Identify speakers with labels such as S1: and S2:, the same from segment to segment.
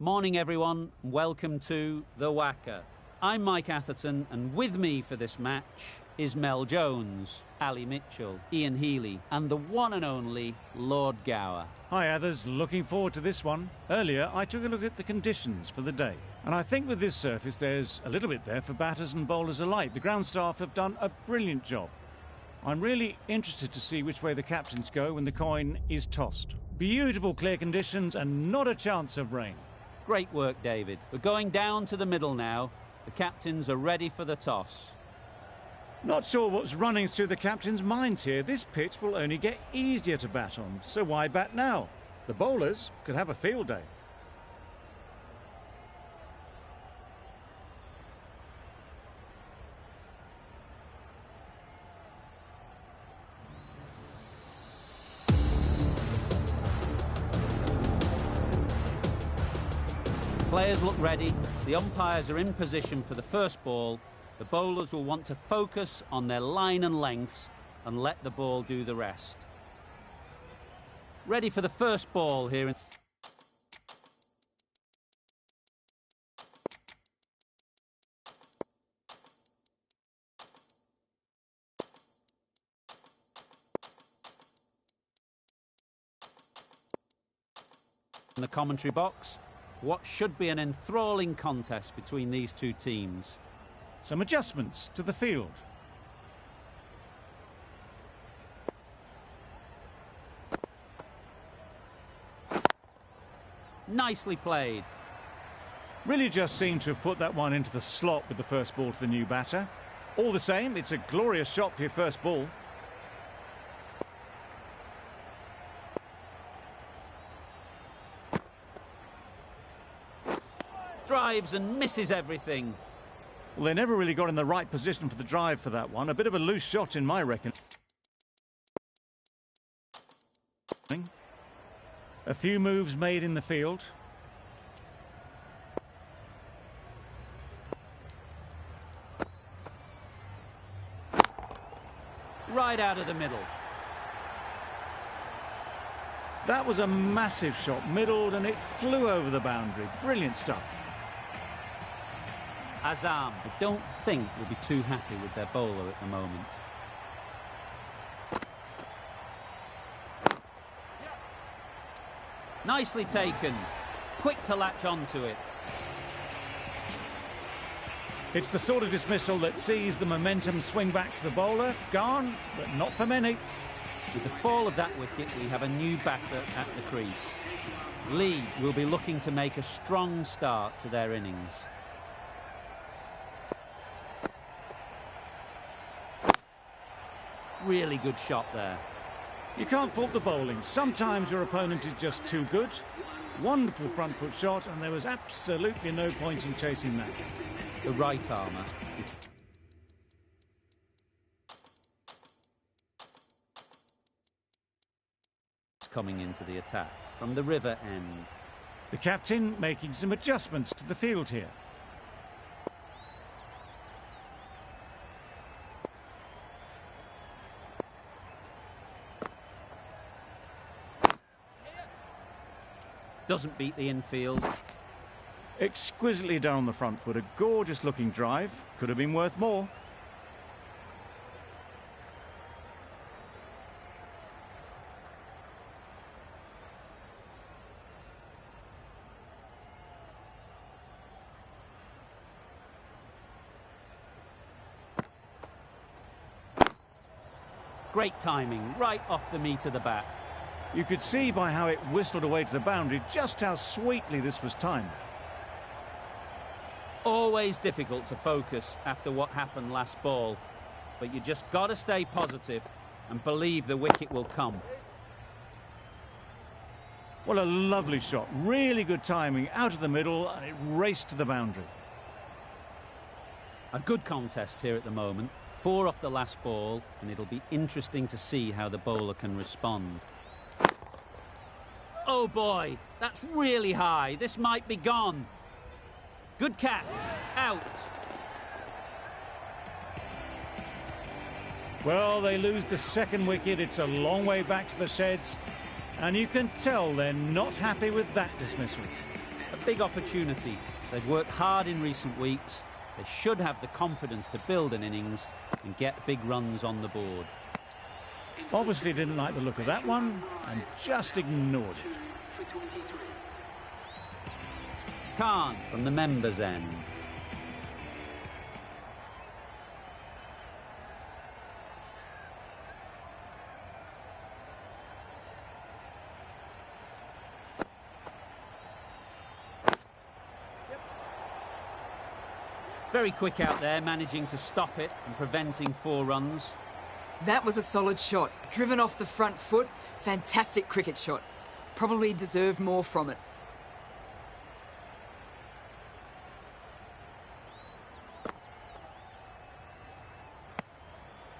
S1: Morning everyone, and welcome to The Whacker. I'm Mike Atherton, and with me for this match is Mel Jones, Ali Mitchell, Ian Healy, and the one and only Lord Gower.
S2: Hi Athers, looking forward to this one. Earlier I took a look at the conditions for the day, and I think with this surface there's a little bit there for batters and bowlers alike. The ground staff have done a brilliant job. I'm really interested to see which way the captains go when the coin is tossed. Beautiful clear conditions and not a chance of rain.
S1: Great work, David. We're going down to the middle now. The captains are ready for the toss.
S2: Not sure what's running through the captain's minds here. This pitch will only get easier to bat on, so why bat now? The bowlers could have a field day.
S1: Players look ready, the umpires are in position for the first ball. The bowlers will want to focus on their line and lengths and let the ball do the rest. Ready for the first ball here. In the commentary box, what should be an enthralling contest between these two teams.
S2: Some adjustments to the field.
S1: Nicely played.
S2: Really just seemed to have put that one into the slot with the first ball to the new batter. All the same, it's a glorious shot for your first ball.
S1: Drives and misses everything.
S2: Well, they never really got in the right position for the drive for that one. A bit of a loose shot in my reckoning. A few moves made in the field.
S1: Right out of the middle.
S2: That was a massive shot, middled, and it flew over the boundary. Brilliant stuff.
S1: Azam, I don't think will be too happy with their bowler at the moment. Nicely taken. Quick to latch onto it.
S2: It's the sort of dismissal that sees the momentum swing back to the bowler. Gone, but not for many.
S1: With the fall of that wicket, we have a new batter at the crease. Lee will be looking to make a strong start to their innings. Really good shot there.
S2: You can't fault the bowling. Sometimes your opponent is just too good. Wonderful front foot shot, and there was absolutely no point in chasing that.
S1: The right armour. Coming into the attack from the river end.
S2: The captain making some adjustments to the field here.
S1: Doesn't beat the infield.
S2: Exquisitely done on the front foot. A gorgeous looking drive. Could have been worth more.
S1: Great timing, right off the meat of the bat.
S2: You could see by how it whistled away to the boundary just how sweetly this was timed.
S1: Always difficult to focus after what happened last ball, but you just got to stay positive and believe the wicket will come.
S2: What a lovely shot. Really good timing out of the middle, and it raced to the boundary.
S1: A good contest here at the moment. 4 off the last ball, and it'll be interesting to see how the bowler can respond. Oh boy, that's really high. This might be gone. Good catch. Out.
S2: Well, they lose the second wicket. It's a long way back to the sheds, and you can tell they're not happy with that dismissal.
S1: A big opportunity. They've worked hard in recent weeks. They should have the confidence to build an innings and get big runs on the board.
S2: Obviously didn't like the look of that one and just ignored it.
S1: Khan from the members' end. Very quick out there, managing to stop it and preventing 4 runs.
S3: That was a solid shot. Driven off the front foot. Fantastic cricket shot. Probably deserved more from it.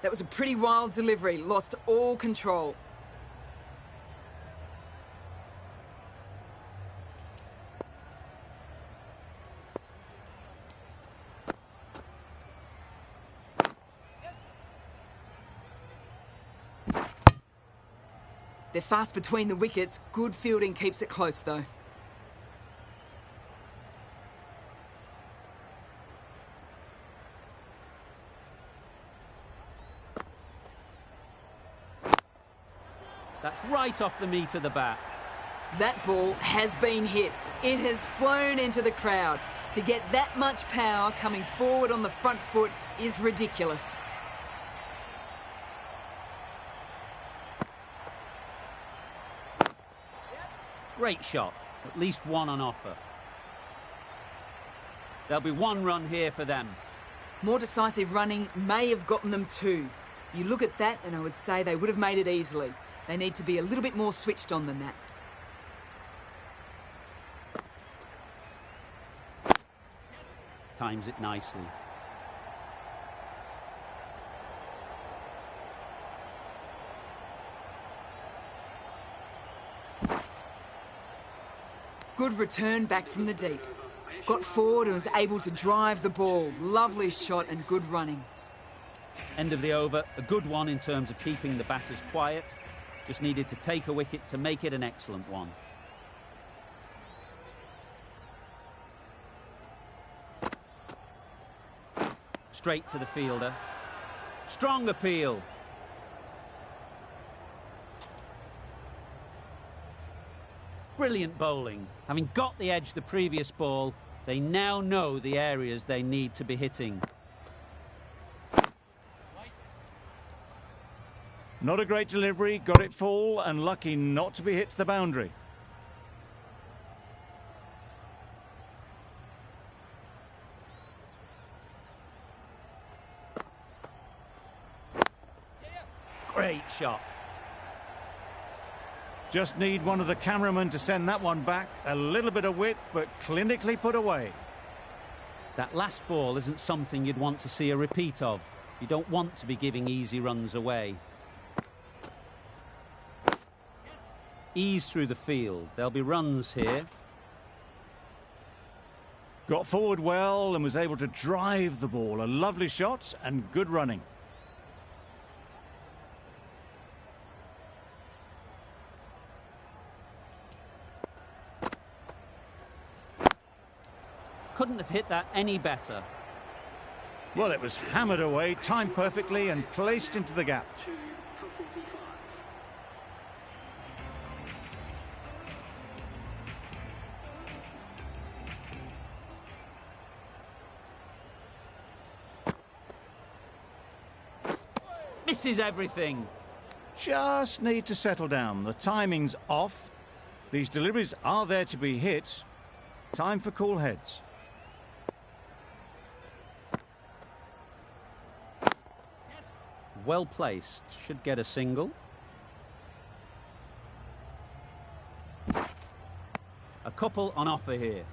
S3: That was a pretty wild delivery. Lost all control. They're fast between the wickets. Good fielding keeps it close, though.
S1: That's right off the meat of the bat.
S3: That ball has been hit. It has flown into the crowd. To get that much power coming forward on the front foot is ridiculous.
S1: Great shot. At least one on offer. There'll be 1 run here for them.
S3: More decisive running may have gotten them 2. You look at that and I would say they would have made it easily. They need to be a little bit more switched on than that.
S1: Times it nicely.
S3: Good return back from the deep. Got forward and was able to drive the ball. Lovely shot and good running.
S1: End of the over. A good one in terms of keeping the batters quiet. Just needed to take a wicket to make it an excellent one. Straight to the fielder. Strong appeal. Brilliant bowling. Having got the edge the previous ball, they now know the areas they need to be hitting.
S2: Not a great delivery, got it full and lucky not to be hit to the boundary.
S1: Great shot.
S2: Just need one of the cameramen to send that one back. A little bit of width, but clinically put away.
S1: That last ball isn't something you'd want to see a repeat of. You don't want to be giving easy runs away. Ease through the field. There'll be runs here.
S2: Got forward well and was able to drive the ball. A lovely shot and good running.
S1: Couldn't have hit that any better.
S2: Well, it was hammered away, timed perfectly and placed into the gap.
S1: Misses everything.
S2: Just need to settle down. The timing's off. These deliveries are there to be hit. Time for cool heads.
S1: Well placed. Should get a single. A couple on offer here.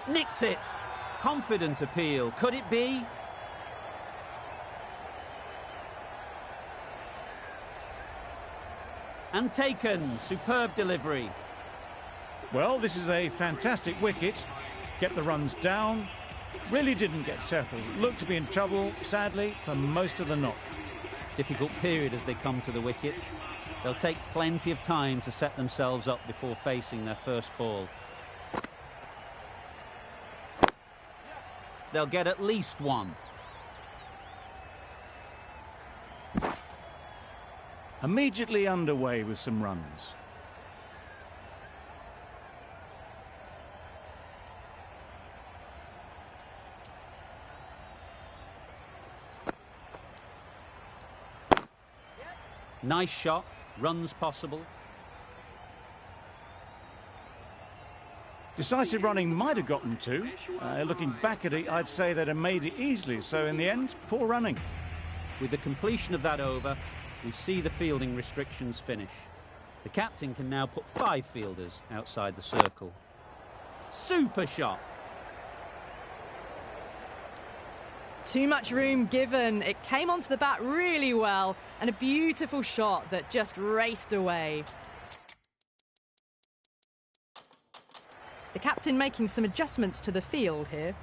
S1: Nicked it. Confident appeal. Could it be? And taken. Superb delivery.
S2: Well, this is a fantastic wicket. kept the runs down, really didn't get settled. Looked to be in trouble, sadly, for most of the knock.
S1: Difficult period as they come to the wicket. They'll take plenty of time to set themselves up before facing their first ball. They'll get at least one.
S2: Immediately underway with some runs.
S1: Nice shot, runs possible.
S2: Decisive running might have gotten two. Looking back at it, I'd say they'd have made it easily. So in the end, poor running.
S1: With the completion of that over, we see the fielding restrictions finish. The captain can now put 5 fielders outside the circle. Super shot.
S4: Too much room given. It came onto the bat really well, and a beautiful shot that just raced away. The captain making some adjustments to the field here.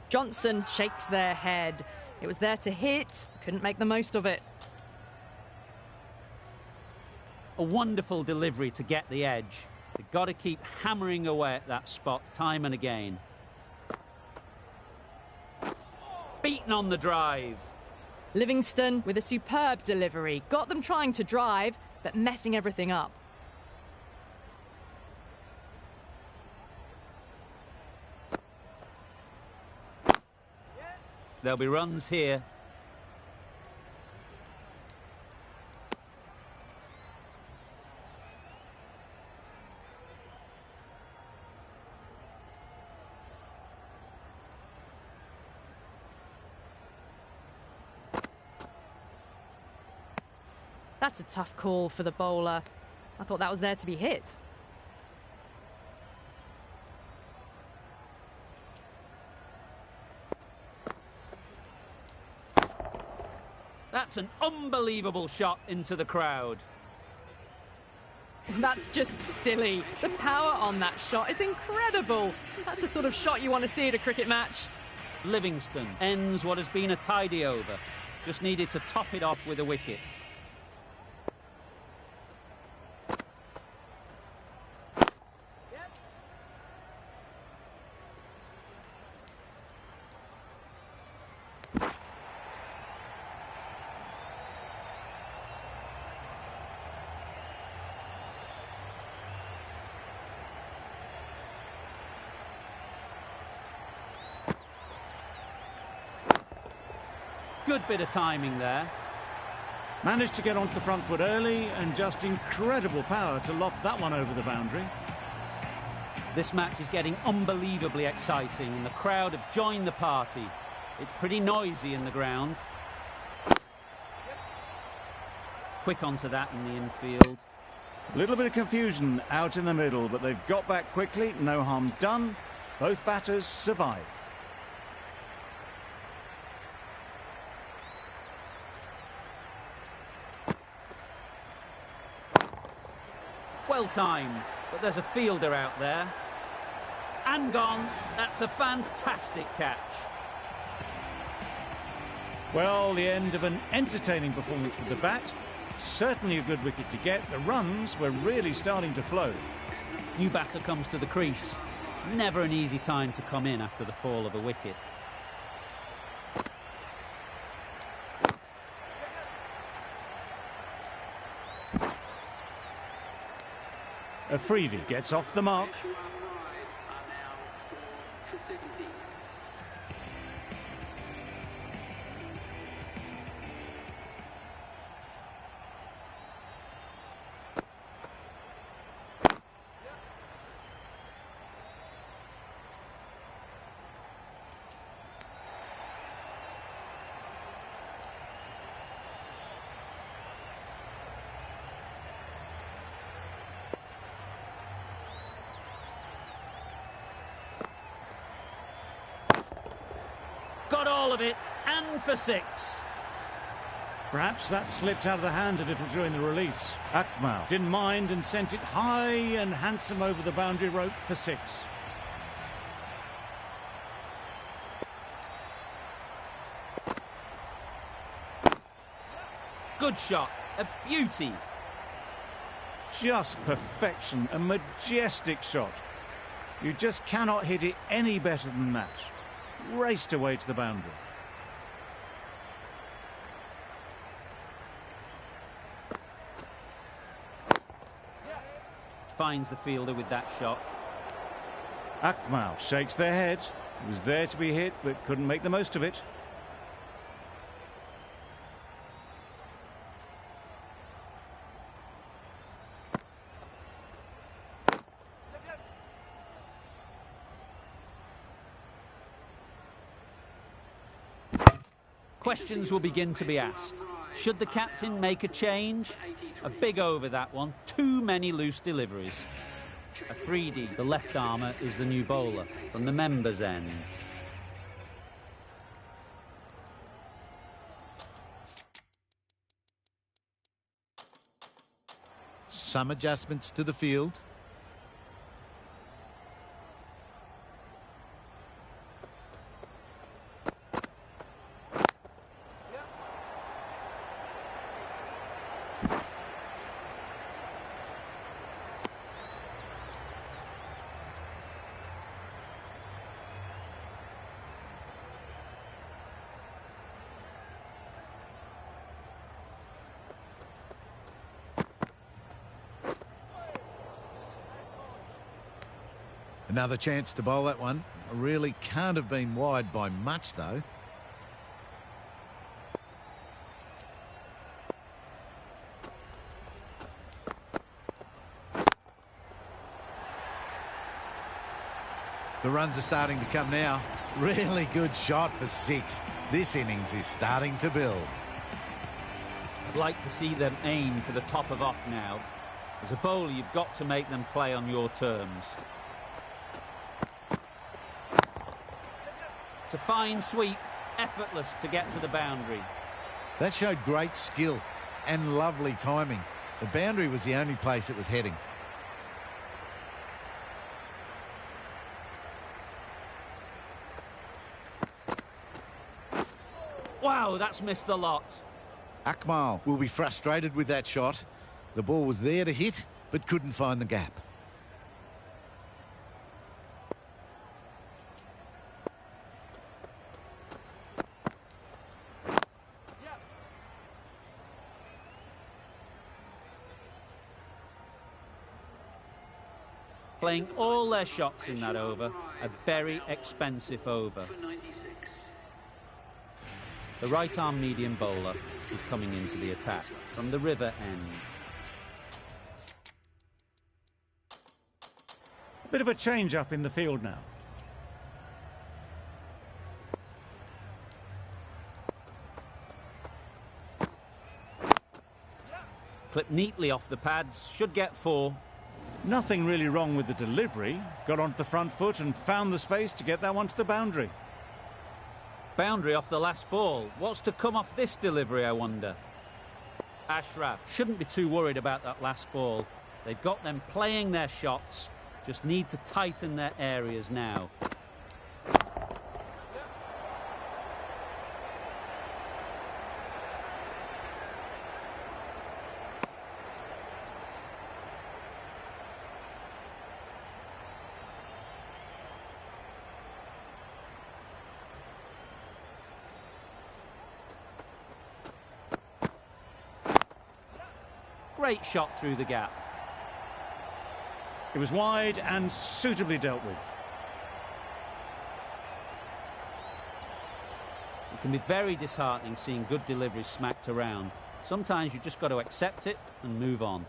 S4: Johnson shakes their head. It was there to hit, couldn't make the most of it.
S1: A wonderful delivery to get the edge. They've got to keep hammering away at that spot time and again. Beaten on the drive.
S4: Livingston with a superb delivery. Got them trying to drive, but messing everything up.
S1: There'll be runs here.
S4: That's a tough call for the bowler. I thought that was there to be hit.
S1: That's an unbelievable shot into the crowd.
S4: That's just silly. The power on that shot is incredible. That's the sort of shot you want to see at a cricket match.
S1: Livingston ends what has been a tidy over. Just needed to top it off with a wicket. Good bit of timing there.
S2: Managed to get onto the front foot early and just incredible power to loft that one over the boundary.
S1: This match is getting unbelievably exciting and the crowd have joined the party. It's pretty noisy in the ground. Quick onto that in the infield.
S2: A little bit of confusion out in the middle, but they've got back quickly. No harm done. Both batters survive.
S1: Well timed, but there's a fielder out there. And gone. That's a fantastic catch.
S2: Well, the end of an entertaining performance with the bat. Certainly a good wicket to get. The runs were really starting to flow.
S1: New batter comes to the crease. Never an easy time to come in after the fall of a wicket.
S2: Afridi gets off the mark.
S1: Got all of it, and for 6.
S2: Perhaps that slipped out of the hand a little during the release. Akmal didn't mind and sent it high and handsome over the boundary rope for 6.
S1: Good shot, a beauty.
S2: Just perfection, a majestic shot. You just cannot hit it any better than that. Raced away to the boundary.
S1: Finds the fielder with that shot.
S2: Akmal shakes their head. It was there to be hit, but couldn't make the most of it.
S1: Questions will begin to be asked. Should the captain make a change? A big over, that one. Too many loose deliveries. Afridi, the left armour, is the new bowler from the members' end.
S5: Some adjustments to the field. Another chance to bowl that one. Really can't have been wide by much, though. The runs are starting to come now. Really good shot for 6. This innings is starting to build.
S1: I'd like to see them aim for the top of off now. As a bowler, you've got to make them play on your terms. It's a fine sweep, effortless to get to the boundary.
S5: That showed great skill and lovely timing. The boundary was the only place it was heading.
S1: Wow, that's missed the lot.
S5: Akmal will be frustrated with that shot. The ball was there to hit, but couldn't find the gap.
S1: Playing all their shots in that over, a very expensive over. The right-arm medium bowler is coming into the attack from the river end.
S2: A bit of a change-up in the field now.
S1: Clipped neatly off the pads, should get 4.
S2: Nothing really wrong with the delivery. Got onto the front foot and found the space to get that one to the boundary.
S1: Boundary off the last ball. What's to come off this delivery, I wonder? Ashraf shouldn't be too worried about that last ball. They've got them playing their shots. Just need to tighten their areas now. Great shot through the gap.
S2: It was wide and suitably dealt with.
S1: It can be very disheartening seeing good deliveries smacked around. Sometimes you just got to accept it and move on.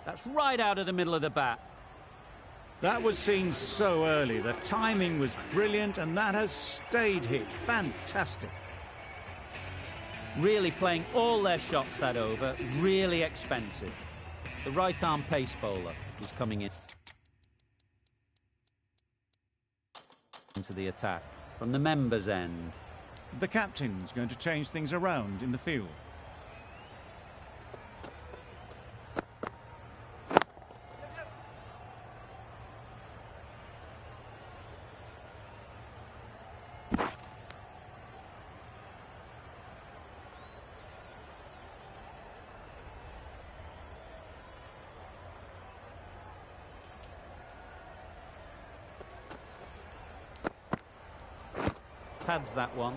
S1: That's right out of the middle of the bat.
S2: That was seen so early. The timing was brilliant and that has stayed hit. Fantastic.
S1: Really playing all their shots that over. Really expensive. The right-arm pace bowler is coming in into the attack from the members' end.
S2: The captain's going to change things around in the field.
S1: Pads that one.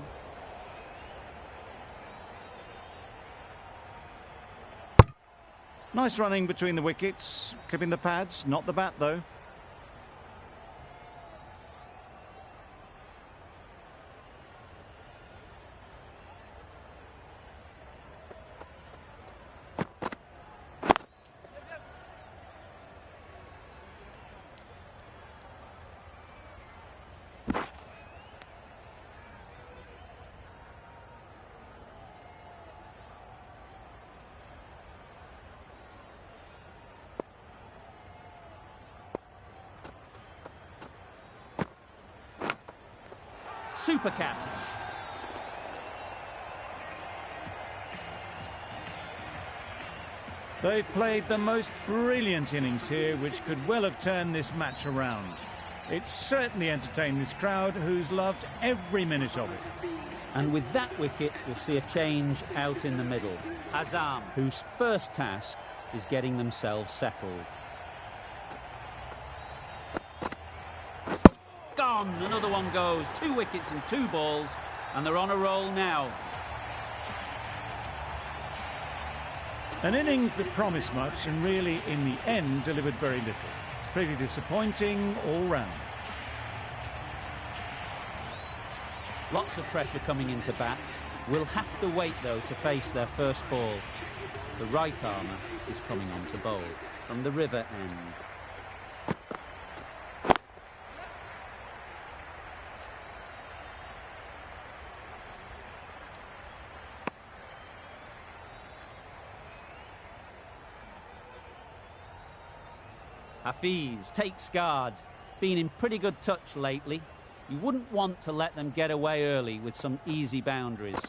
S2: Nice running between the wickets, clipping the pads, not the bat though.
S1: Super catch.
S2: They've played the most brilliant innings here, which could well have turned this match around. It certainly entertained this crowd, who's loved every minute of it.
S1: And with that wicket, we'll see a change out in the middle. Azam, whose first task is getting themselves settled. Gone, another one goes. 2 wickets and 2 balls, and they're on a roll now.
S2: An innings that promised much and really, in the end, delivered very little. Pretty disappointing all round.
S1: Lots of pressure coming into bat. Will have to wait, though, to face their first ball. The right armour is coming on to bowl from the river end. Hafiz takes guard. Been in pretty good touch lately. You wouldn't want to let them get away early with some easy boundaries.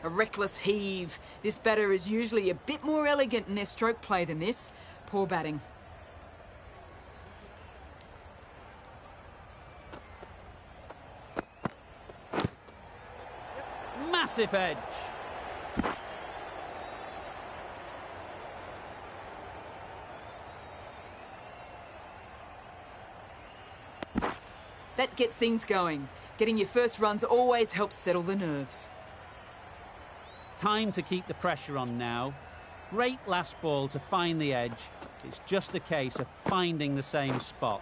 S3: A reckless heave. This batter is usually a bit more elegant in their stroke play than this. Poor batting.
S1: Massive edge.
S3: That gets things going. Getting your first runs always helps settle the nerves.
S1: Time to keep the pressure on now. Great last ball to find the edge. It's just a case of finding the same spot.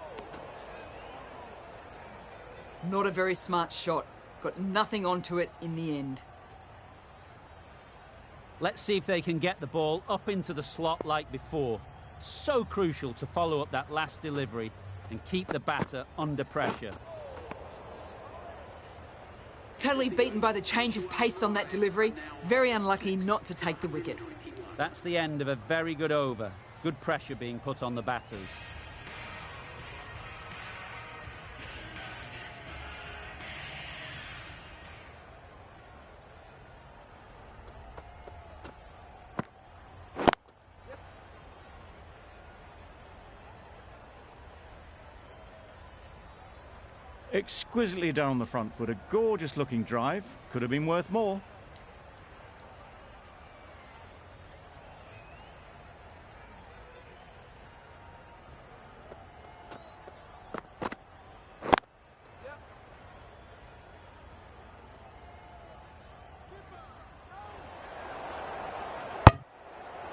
S3: Not a very smart shot. Got nothing onto it in the end.
S1: Let's see if they can get the ball up into the slot like before. So crucial to follow up that last delivery and keep the batter under pressure.
S3: Totally beaten by the change of pace on that delivery. Very unlucky not to take the wicket.
S1: That's the end of a very good over. Good pressure being put on the batters.
S2: Exquisitely done on the front foot. A gorgeous looking drive. Could have been worth more.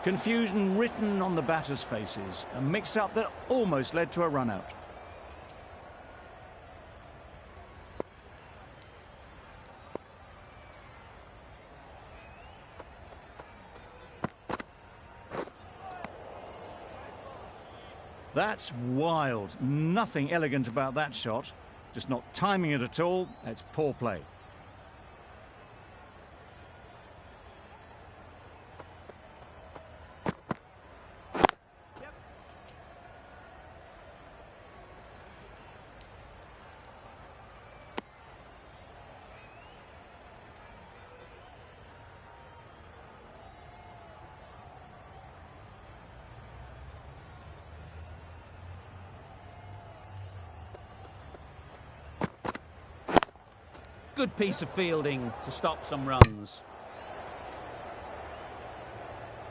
S2: Confusion written on the batters' faces. A mix-up that almost led to a run-out. That's wild. Nothing elegant about that shot. Just not timing it at all. It's poor play.
S1: Good piece of fielding to stop some runs.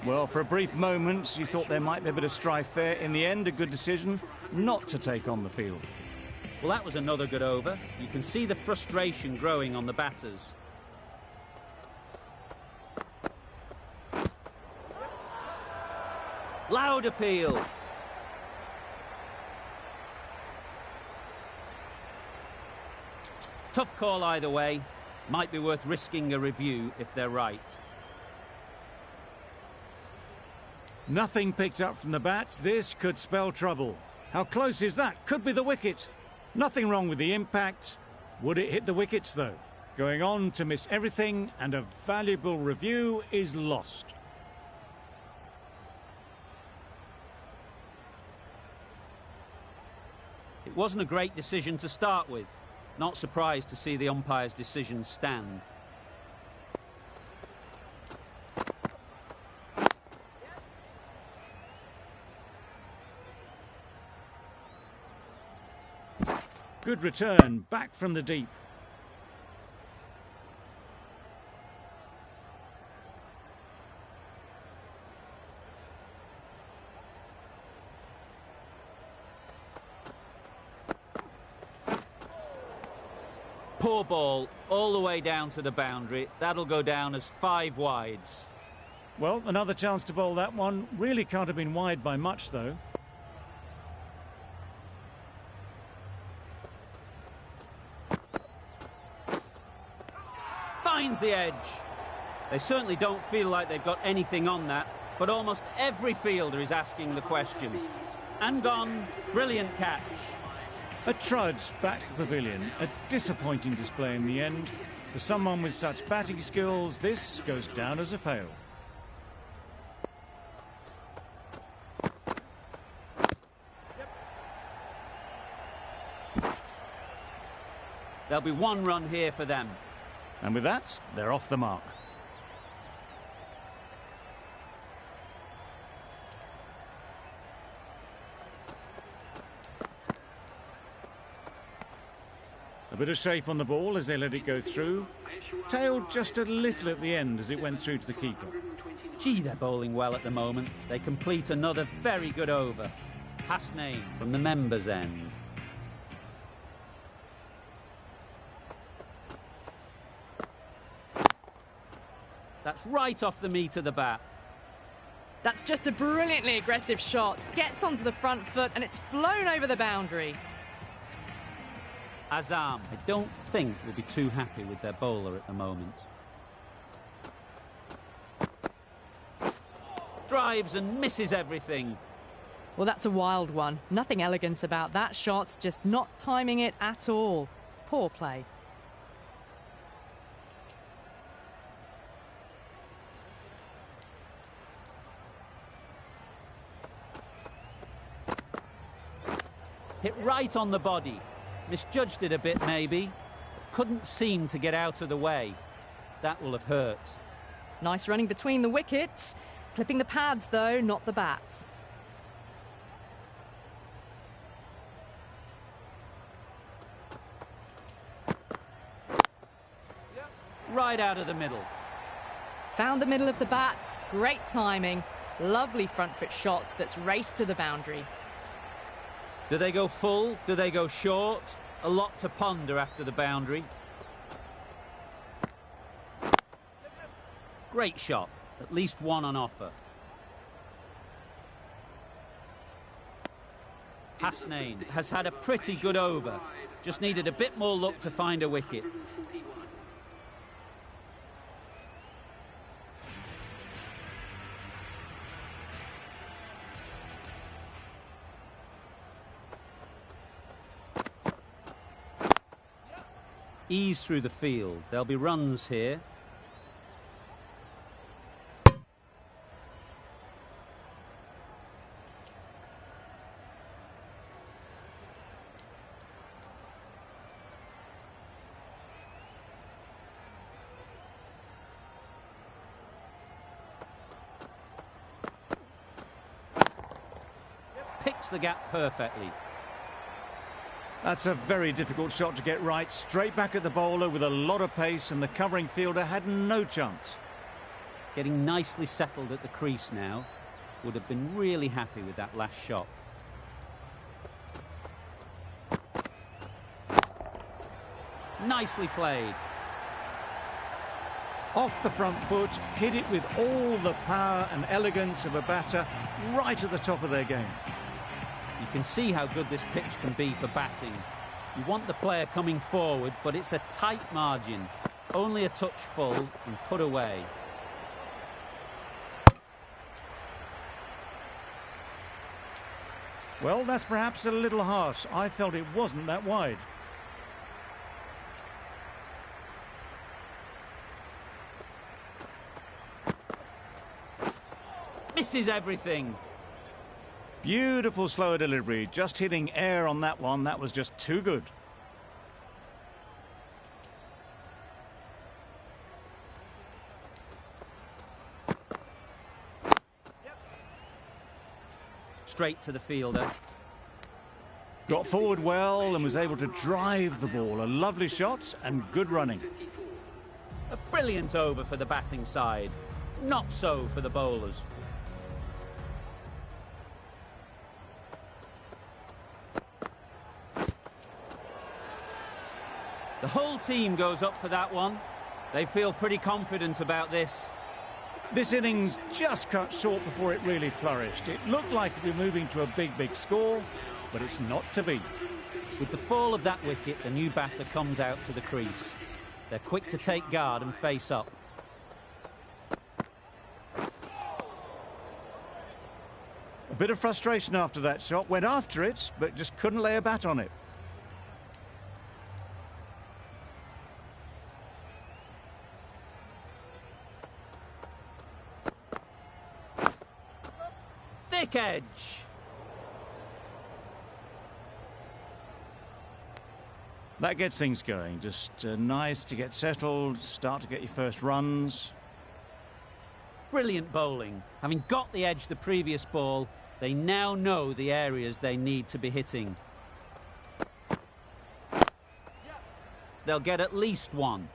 S2: Well, for a brief moment, you thought there might be a bit of strife there. In the end, a good decision not to take on the field.
S1: Well, that was another good over. You can see the frustration growing on the batters. Loud appeal. Tough call either way. Might be worth risking a review if they're right.
S2: Nothing picked up from the bat. This could spell trouble. How close is that? Could be the wicket. Nothing wrong with the impact. Would it hit the wickets, though? Going on to miss everything, and a valuable review is lost.
S1: It wasn't a great decision to start with. Not surprised to see the umpire's decision stand.
S2: Good return, back from the deep.
S1: Poor ball, all the way down to the boundary. That'll go down as 5 wides.
S2: Well, another chance to bowl that one. Really can't have been wide by much, though.
S1: Finds the edge. They certainly don't feel like they've got anything on that, but almost every fielder is asking the question. And gone. Brilliant catch.
S2: A trudge back to the pavilion. A disappointing display in the end. For someone with such batting skills, this goes down as a fail.
S1: There'll be 1 run here for them.
S2: And with that, they're off the mark. A bit of shape on the ball as they let it go through. Tailed just a little at the end as it went through to the keeper.
S1: Gee, they're bowling well at the moment. They complete another very good over. Hasnain from the members' end. That's right off the meat of the bat.
S4: That's just a brilliantly aggressive shot. Gets onto the front foot and it's flown over the boundary.
S1: Azam, I don't think, will be too happy with their bowler at the moment. Drives and misses everything.
S4: Well, that's a wild one. Nothing elegant about that shot, just not timing it at all. Poor play.
S1: Hit right on the body. Misjudged it a bit, maybe. Couldn't seem to get out of the way. That will have hurt.
S4: Nice running between the wickets. Clipping the pads, though, not the bats.
S1: Right out of the middle.
S4: Found the middle of the bat. Great timing. Lovely front foot shots that's raced to the boundary.
S1: Do they go full? Do they go short? A lot to ponder after the boundary. Great shot. At least 1 on offer. Hasnain has had a pretty good over. Just needed a bit more luck to find a wicket. Ease through the field. There'll be runs here. Picks the gap perfectly.
S2: That's a very difficult shot to get right. Straight back at the bowler with a lot of pace, and the covering fielder had no chance.
S1: Getting nicely settled at the crease now. Would have been really happy with that last shot. Nicely played.
S2: Off the front foot, hit it with all the power and elegance of a batter, right at the top of their game.
S1: You can see how good this pitch can be for batting. You want the player coming forward, but it's a tight margin. Only a touch full and put away.
S2: Well, that's perhaps a little harsh. I felt it wasn't that wide.
S1: Misses everything.
S2: Beautiful slower delivery, just hitting air on that one. That was just too good.
S1: Straight to the fielder.
S2: Got forward well and was able to drive the ball. A lovely shot and good running.
S1: A brilliant over for the batting side. Not so for the bowlers. The whole team goes up for that one. They feel pretty confident about this.
S2: This innings just cut short before it really flourished. It looked like it was moving to a big score, but it's not to be.
S1: With the fall of that wicket, the new batter comes out to the crease. They're quick to take guard and face up.
S2: A bit of frustration after that shot. Went after it, but just couldn't lay a bat on it.
S1: Thick edge.
S2: That gets things going. Just nice to get settled, start to get your first runs.
S1: Brilliant bowling. Having got the edge the previous ball, they now know the areas they need to be hitting. They'll get at least one.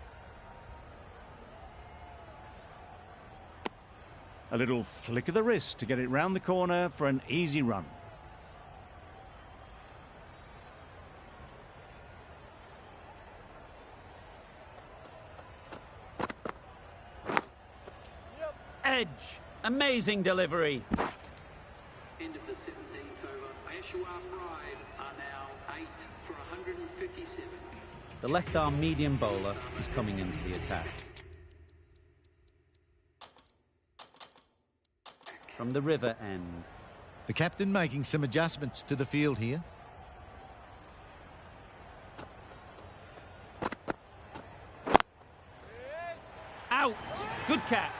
S2: A little flick of the wrist to get it round the corner for an easy run.
S1: Edge. Amazing delivery.
S6: End of the 17th over. Ayeshua Pride are now 8 for 157.
S1: The left-arm medium bowler is coming into the attack. From the river end.
S5: The captain making some adjustments to the field here.
S1: Out. Good catch.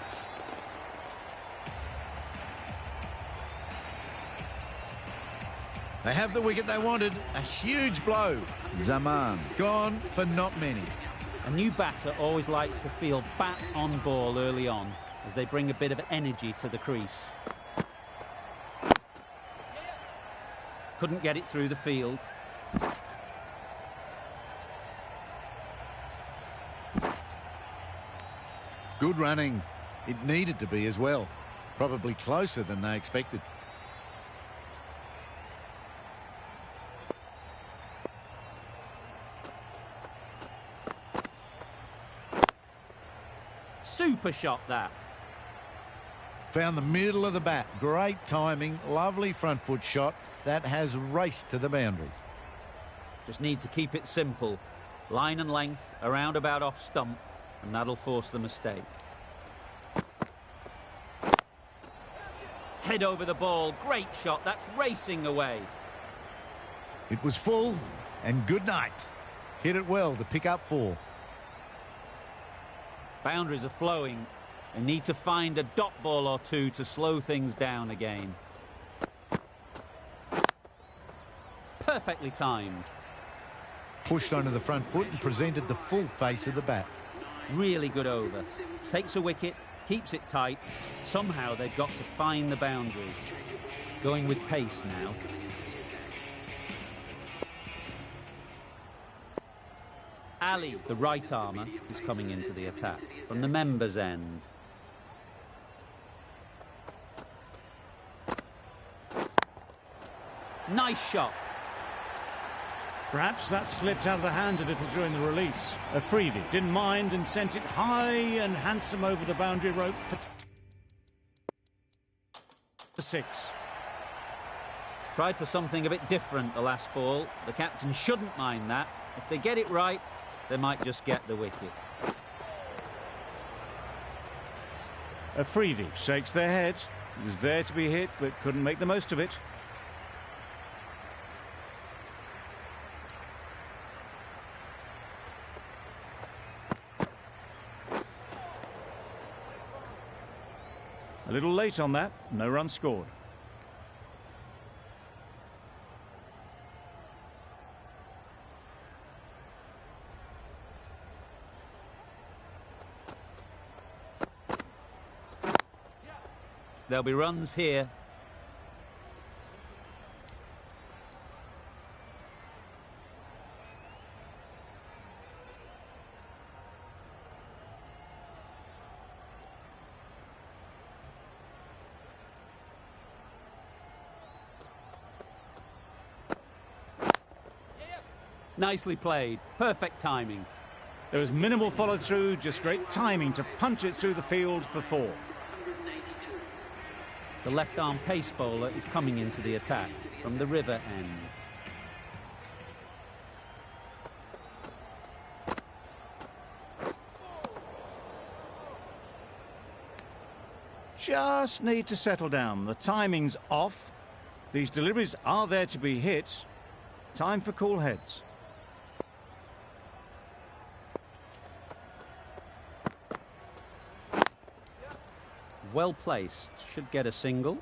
S5: They have the wicket they wanted. A huge blow. Zaman gone for not many.
S1: A new batter always likes to feel bat on ball early on as they bring a bit of energy to the crease. Couldn't get it through the field.
S5: Good running. It needed to be as well. Probably closer than they expected.
S1: Super shot that.
S5: Found the middle of the bat. Great timing. Lovely front foot shot. That has raced to the boundary.
S1: Just need to keep it simple. Line and length, around about off stump, and that'll force the mistake. Head over the ball. Great shot. That's racing away.
S5: It was full and good night. Hit it well to pick up 4.
S1: Boundaries are flowing. They need to find a dot ball or two to slow things down again. Perfectly timed.
S5: Pushed onto the front foot and presented the full face of the bat.
S1: Really good over. Takes a wicket, keeps it tight. Somehow they've got to find the boundaries. Going with pace now. Ali, the right armour, is coming into the attack from the members' end. Nice shot.
S2: Perhaps that slipped out of the hand a little during the release. Afridi didn't mind and sent it high and handsome over the boundary rope for 6.
S1: Tried for something a bit different the last ball. The captain shouldn't mind that. If they get it right, they might just get the wicket.
S2: Afridi shakes their head. It was there to be hit, but couldn't make the most of it. A little late on that, no run scored.
S1: There'll be runs here. Nicely played. Perfect timing.
S2: There was minimal follow-through, just great timing to punch it through the field for 4.
S1: The left-arm pace bowler is coming into the attack from the river end.
S2: Just need to settle down. The timing's off. These deliveries are there to be hit. Time for cool heads.
S1: Well placed. Should get a single.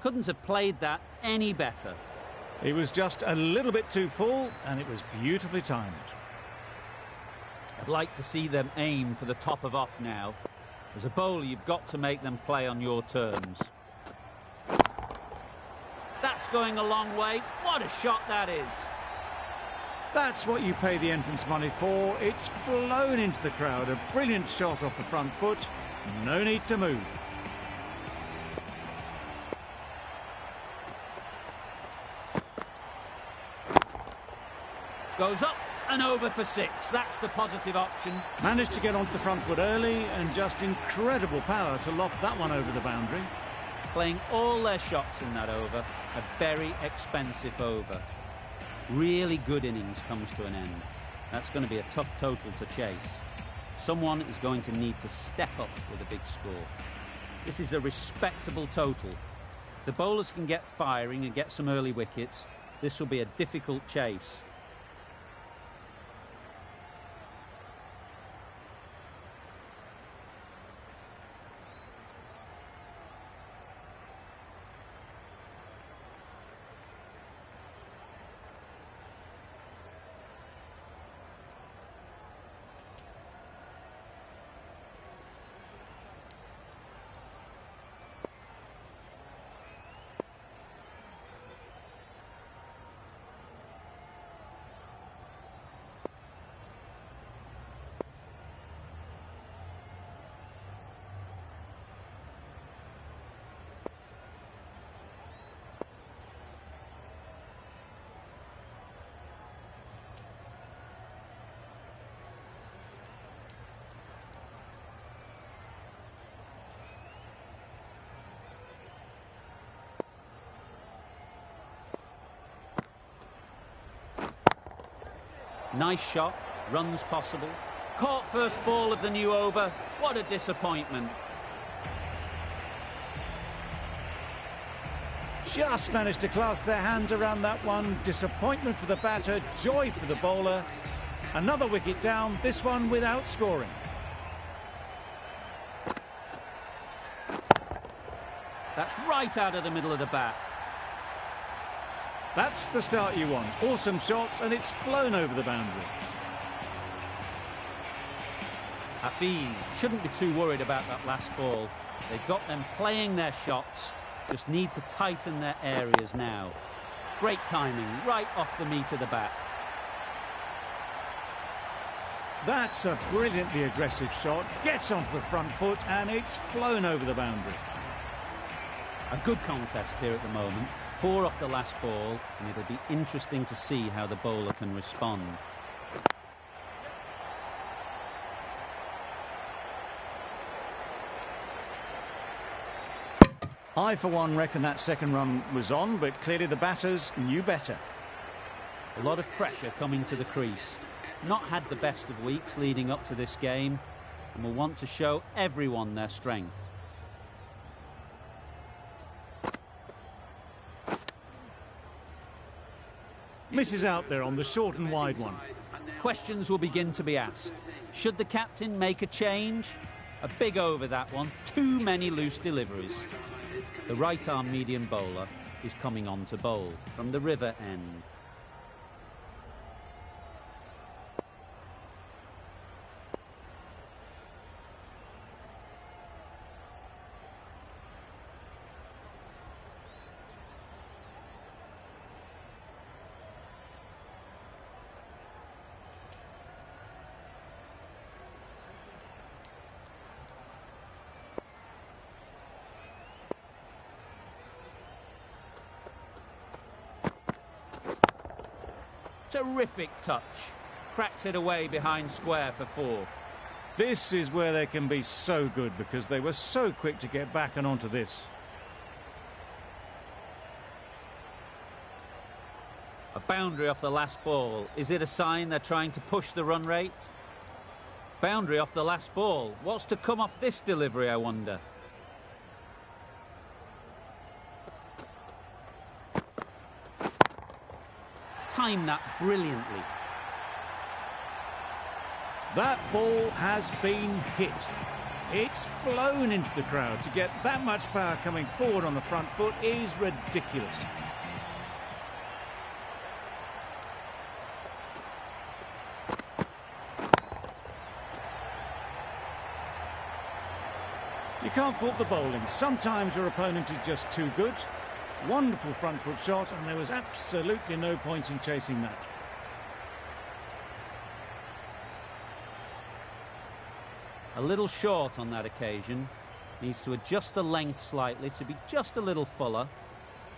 S1: Couldn't have played that any better.
S2: He was just a little bit too full, and it was beautifully timed.
S1: I'd like to see them aim for the top of off now. As a bowler, you've got to make them play on your terms. That's going a long way. What a shot that is.
S2: That's what you pay the entrance money for. It's flown into the crowd. A brilliant shot off the front foot. No need to move.
S1: Goes up and over for 6. That's the positive option.
S2: Managed to get onto the front foot early and just incredible power to loft that one over the boundary.
S1: Playing all their shots in that over. A very expensive over. Really good innings comes to an end. That's going to be a tough total to chase. Someone is going to need to step up with a big score. This is a respectable total. If the bowlers can get firing and get some early wickets, this will be a difficult chase. Nice shot, runs possible. Caught first ball of the new over. What a disappointment.
S2: Just managed to clasp their hands around that one. Disappointment for the batter, joy for the bowler. Another wicket down, this one without scoring.
S1: That's right out of the middle of the bat.
S2: That's the start you want. Awesome shots, and it's flown over the boundary.
S1: Hafiz shouldn't be too worried about that last ball. They've got them playing their shots, just need to tighten their areas now. Great timing, right off the meat of the bat.
S2: That's a brilliantly aggressive shot. Gets onto the front foot, and it's flown over the boundary.
S1: A good contest here at the moment. 4 off the last ball, and it'll be interesting to see how the bowler can respond.
S2: I, for one, reckon that second run was on, but clearly the batters knew better.
S1: A lot of pressure coming to the crease. Not had the best of weeks leading up to this game, and will want to show everyone their strength.
S2: Misses out there on the short and wide one.
S1: Questions will begin to be asked. Should the captain make a change? A big over that one. Too many loose deliveries. The right-arm medium bowler is coming on to bowl from the river end. Terrific touch. Cracks it away behind square for 4.
S2: This is where they can be so good, because they were so quick to get back and onto this.
S1: A boundary off the last ball. Is it a sign they're trying to push the run rate? Boundary off the last ball. What's to come off this delivery, I wonder? Timed that brilliantly.
S2: That ball has been hit. It's flown into the crowd. To get that much power coming forward on the front foot is ridiculous. You can't fault the bowling. Sometimes your opponent is just too good. Wonderful front foot shot, and there was absolutely no point in chasing that.
S1: A little short on that occasion. Needs to adjust the length slightly to be just a little fuller.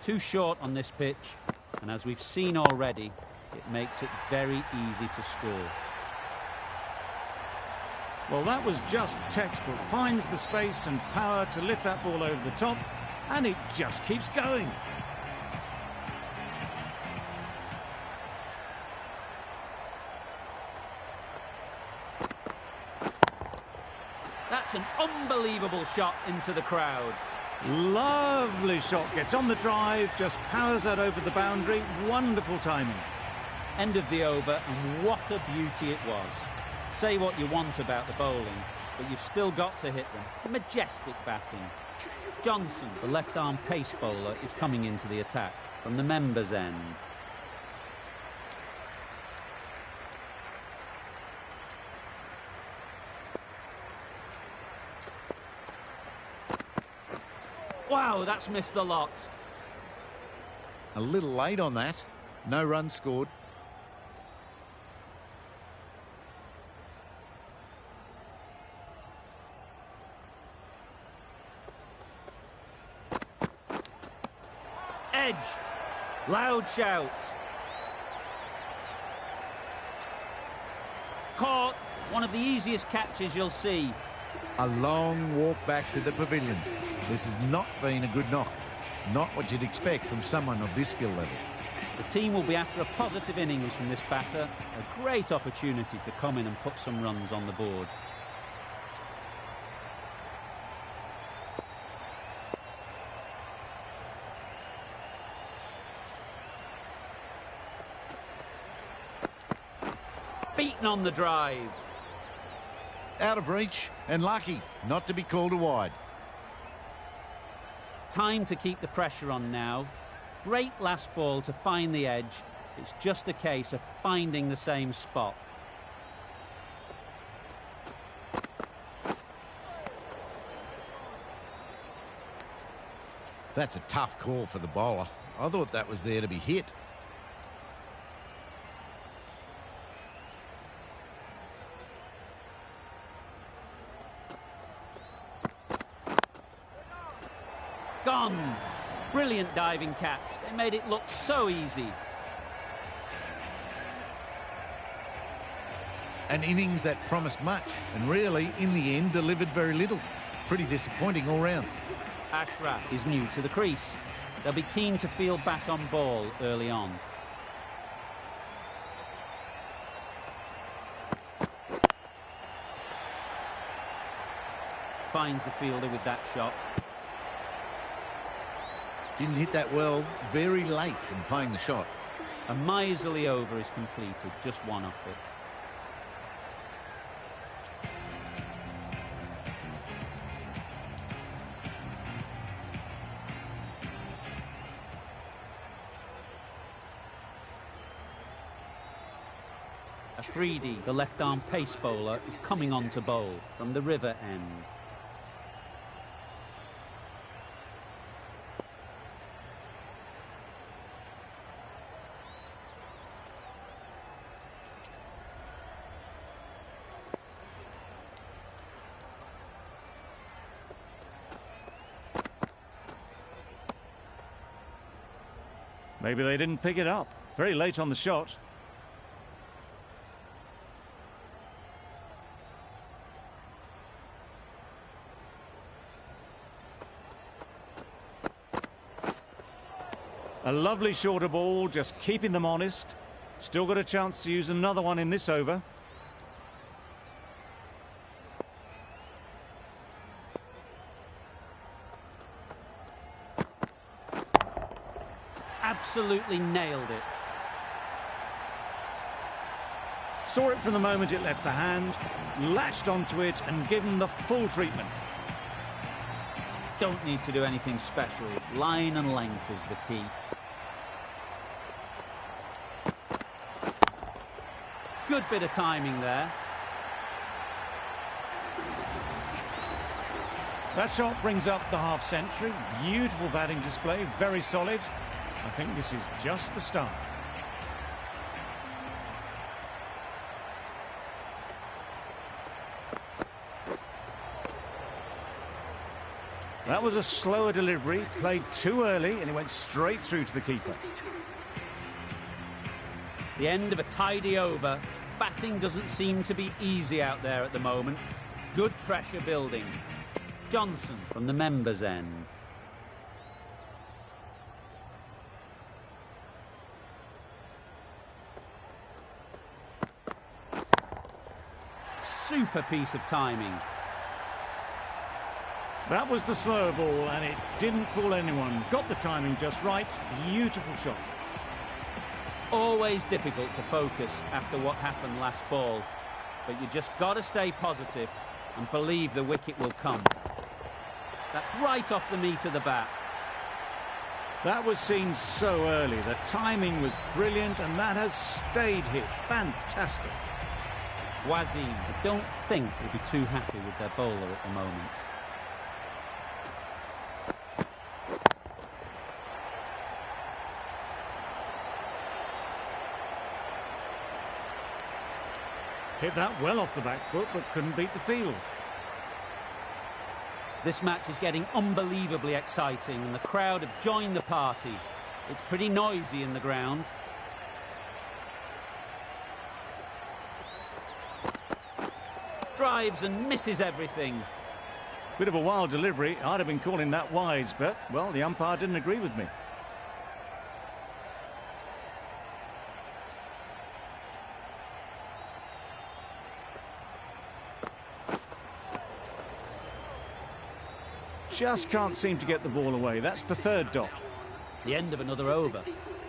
S1: Too short on this pitch, and as we've seen already, it makes it very easy to score.
S2: Well, that was just textbook. Finds the space and power to lift that ball over the top, and it just keeps going.
S1: That's an unbelievable shot into the crowd.
S2: Lovely shot. Gets on the drive, just powers that over the boundary. Wonderful timing.
S1: End of the over, and what a beauty it was. Say what you want about the bowling, but you've still got to hit them. Majestic batting. Johnson, the left-arm pace bowler, is coming into the attack from the members' end. Wow, that's missed the lot.
S5: A little late on that. No runs scored.
S1: Edged. Loud shout. Caught. One of the easiest catches you'll see.
S5: A long walk back to the pavilion. This has not been a good knock. Not what you'd expect from someone of this skill level.
S1: The team will be after a positive innings from this batter. A great opportunity to come in and put some runs on the board. Beaten on the drive.
S5: Out of reach and lucky not to be called a wide.
S1: Time to keep the pressure on now. Great last ball to find the edge. It's just a case of finding the same spot.
S5: That's a tough call for the bowler. I thought that was there to be hit.
S1: Gone. Brilliant diving catch. They made it look so easy.
S5: An innings that promised much and really, in the end, delivered very little. Pretty disappointing all round.
S1: Ashraf is new to the crease. They'll be keen to field bat on ball early on. Finds the fielder with that shot.
S5: Didn't hit that well, very late in playing the shot.
S1: A miserly over is completed, just one off it. Afridi, the left-arm pace bowler, is coming on to bowl from the river end.
S2: Maybe they didn't pick it up. Very late on the shot. A lovely shorter ball, just keeping them honest. Still got a chance to use another one in this over.
S1: Absolutely nailed it.
S2: Saw it from the moment it left the hand, latched onto it and given the full treatment.
S1: Don't need to do anything special. Line and length is the key. Good bit of timing there.
S2: That shot brings up the half-century. Beautiful batting display, very solid. I think this is just the start. That was a slower delivery, played too early, and it went straight through to the keeper.
S1: The end of a tidy over. Batting doesn't seem to be easy out there at the moment. Good pressure building. Johnson from the members' end. Super piece of timing.
S2: That was the slower ball, and it didn't fool anyone. Got the timing just right. Beautiful shot.
S1: Always difficult to focus after what happened last ball, but you just got to stay positive and believe the wicket will come. That's right off the meat of the bat.
S2: That was seen so early. The timing was brilliant, and that has stayed hit. Fantastic.
S1: Wasim, I don't think will be too happy with their bowler at the moment.
S2: Hit that well off the back foot, but couldn't beat the field.
S1: This match is getting unbelievably exciting, and the crowd have joined the party. It's pretty noisy in the ground. Drives and misses everything.
S2: Bit of a wild delivery. I'd have been calling that wides, but, well, the umpire didn't agree with me. just can't seem to get the ball away. That's the third dot.
S1: The end of another over.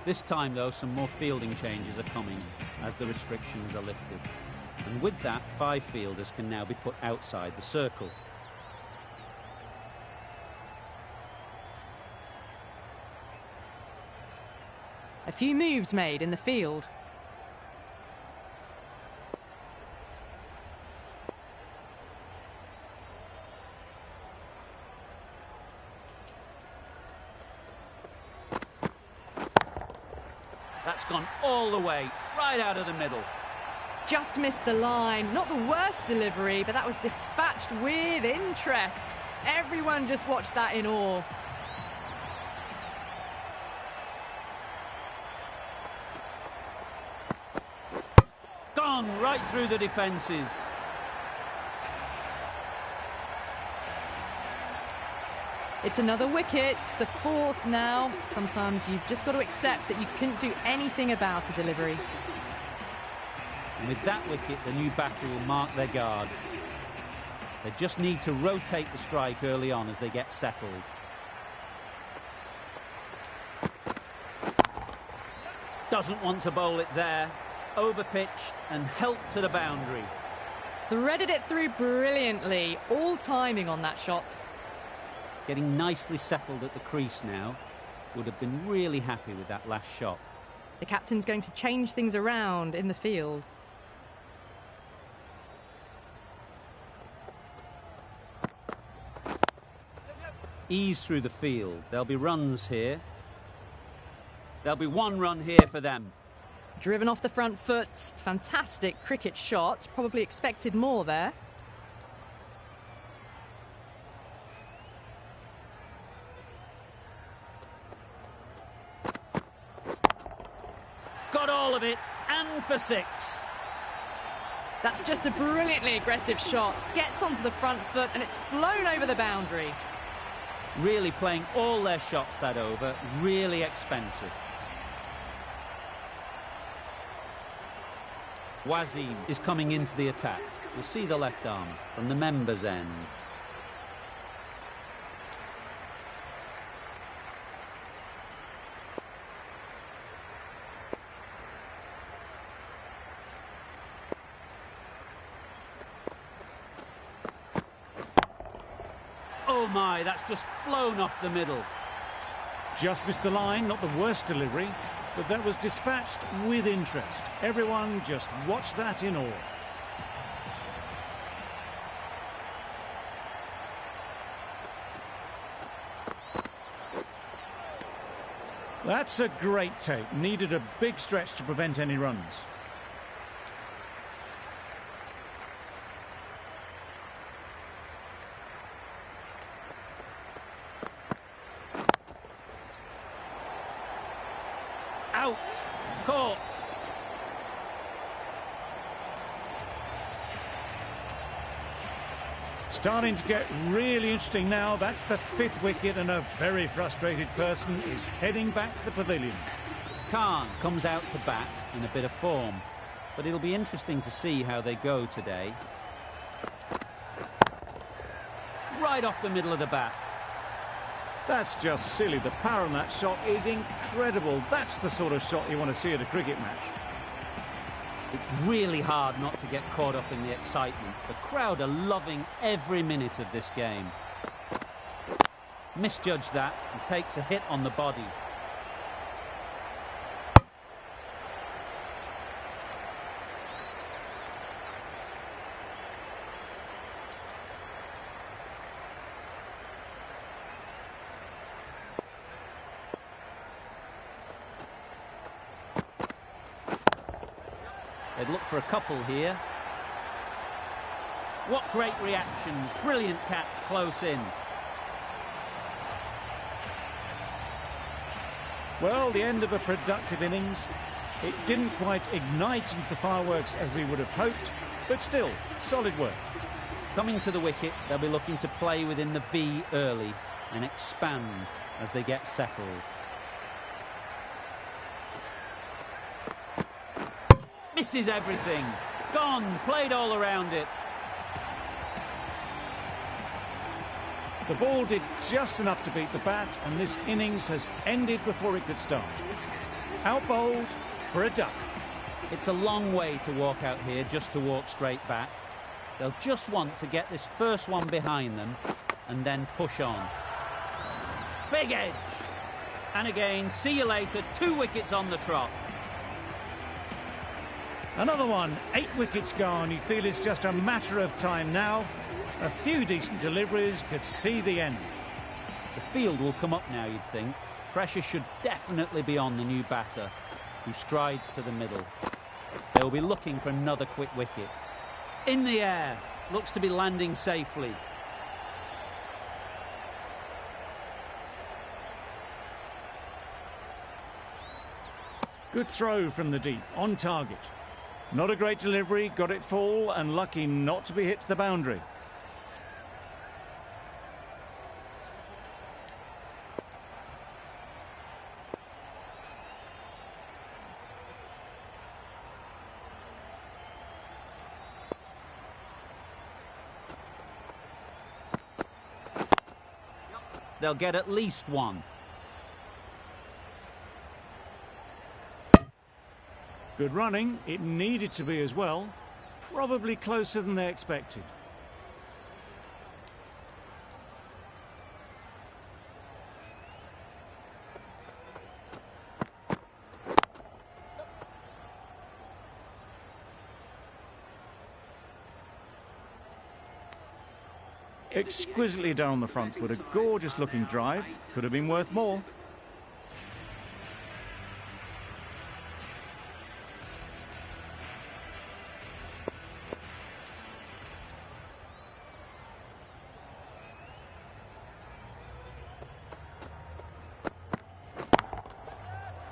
S1: This time, though, some more fielding changes are coming as the restrictions are lifted. And with that, 5 fielders can now be put outside the circle.
S4: A few moves made in the field.
S1: That's gone all the way, right out of the middle.
S4: Just missed the line. Not the worst delivery, but that was dispatched with interest. Everyone just watched that in awe.
S1: Gone right through the defences.
S4: It's another wicket, the 4th now. Sometimes you've just got to accept that you couldn't do anything about a delivery.
S1: And with that wicket, the new batter will mark their guard. They just need to rotate the strike early on as they get settled. Doesn't want to bowl it there. Overpitched and helped to the boundary.
S4: Threaded it through brilliantly. All timing on that shot.
S1: Getting nicely settled at the crease now. Would have been really happy with that last shot.
S4: The captain's going to change things around in the field.
S1: Ease through the field. There'll be runs here. There'll be 1 run here for them.
S4: Driven off the front foot. Fantastic cricket shot. Probably expected more there.
S1: Got all of it, and for 6.
S4: That's just a brilliantly aggressive shot. Gets onto the front foot and it's flown over the boundary.
S1: Really playing all their shots that over. Really expensive. Wasim is coming into the attack. We'll see the left arm from the members' end. Oh my, that's just flown off the middle.
S2: Just missed the line, not the worst delivery, but that was dispatched with interest. Everyone just watched that in awe. That's a great take. Needed a big stretch to prevent any runs.
S1: Out. Caught.
S2: Starting to get really interesting now. That's the 5th wicket and a very frustrated person is heading back to the pavilion.
S1: Khan comes out to bat in a bit of form, but it'll be interesting to see how they go today. Right off the middle of the bat.
S2: That's just silly. The power on that shot is incredible. That's the sort of shot you want to see at a cricket match.
S1: It's really hard not to get caught up in the excitement. The crowd are loving every minute of this game. Misjudged that and takes a hit on the body. They'd look for a couple here. What great reactions. Brilliant catch close in.
S2: Well, the end of a productive innings. It didn't quite ignite into the fireworks as we would have hoped, but still, solid work.
S1: Coming to the wicket, they'll be looking to play within the V early and expand as they get settled. Misses everything. Gone. Played all around it.
S2: The ball did just enough to beat the bat, and this innings has ended before it could start. Out bowled for a duck.
S1: It's a long way to walk out here just to walk straight back. They'll just want to get this first one behind them and then push on. Big edge. And again, see you later, 2 wickets on the trot.
S2: Another one, 8 wickets gone. You feel it's just a matter of time now. A few decent deliveries could see the end.
S1: The field will come up now, you'd think. Pressure should definitely be on the new batter, who strides to the middle. They'll be looking for another quick wicket. In the air, looks to be landing safely.
S2: Good throw from the deep, on target. Not a great delivery, got it full and lucky not to be hit to the boundary.
S1: They'll get at least 1.
S2: Good running, it needed to be as well. Probably closer than they expected. Exquisitely done on the front foot, a gorgeous looking drive, could have been worth more.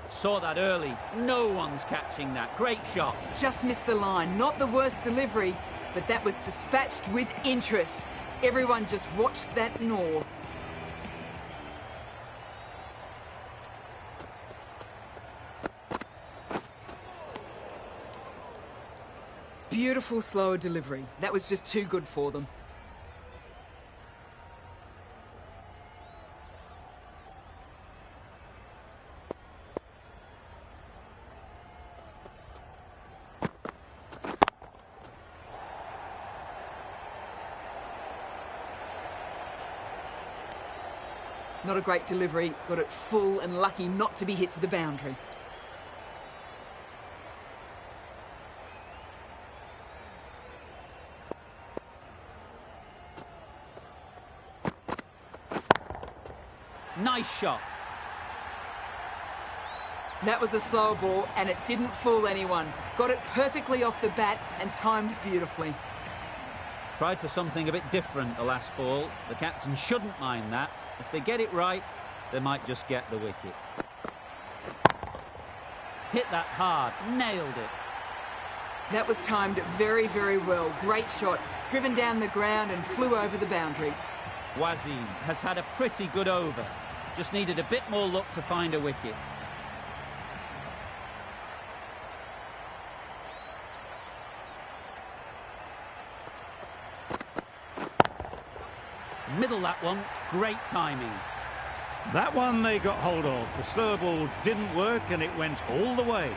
S1: Saw that early, no one's catching that, great shot.
S3: Just missed the line, not the worst delivery, but that was dispatched with interest. Everyone just watched that gnaw. Beautiful slower delivery. That was just too good for them. Not a great delivery, got it full and lucky not to be hit to the boundary.
S1: Nice shot.
S3: That was a slow ball and it didn't fool anyone. Got it perfectly off the bat and timed beautifully.
S1: Tried for something a bit different the last ball. The captain shouldn't mind that. If they get it right, they might just get the wicket. Hit that hard, nailed it.
S3: That was timed very, very well. Great shot, driven down the ground and flew over the boundary.
S1: Wasim has had a pretty good over. Just needed a bit more luck to find a wicket. Middle that one, great timing.
S2: That one they got hold of. The slower ball didn't work and it went all the way.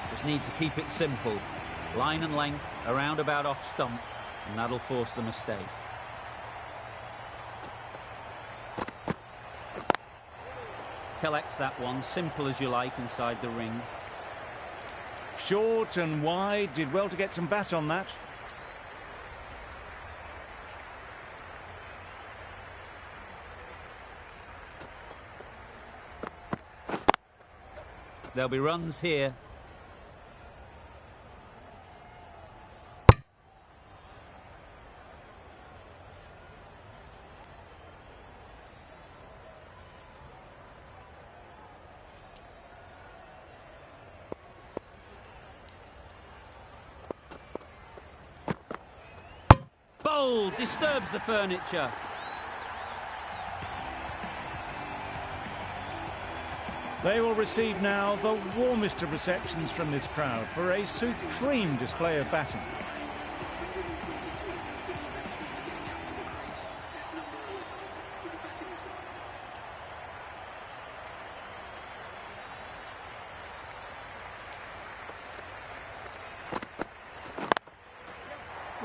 S1: Just need to keep it simple. Line and length, around about off stump, and that'll force the mistake. Collects that one, simple as you like, inside the ring.
S2: Short and wide, did well to get some bat on that.
S1: There'll be runs here. Bold, disturbs the furniture.
S2: They will receive now the warmest of receptions from this crowd for a supreme display of batting.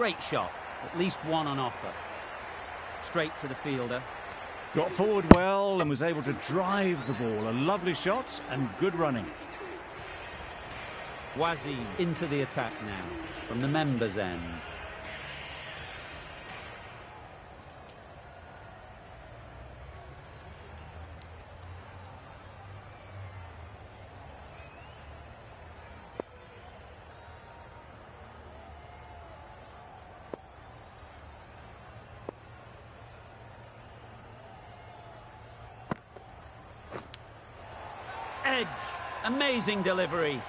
S1: Great shot. At least one on offer. Straight to the fielder.
S2: Got forward well and was able to drive the ball. A lovely shot and good running.
S1: Wazim into the attack now from the members' end. Edge. Amazing delivery.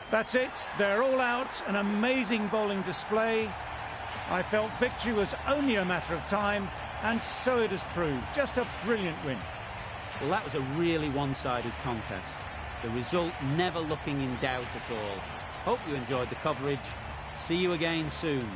S2: That's it. They're all out. An amazing bowling display. I felt victory was only a matter of time, and so it has proved. Just a brilliant win.
S1: Well, that was a really one-sided contest. The result never looking in doubt at all. Hope you enjoyed the coverage. See you again soon.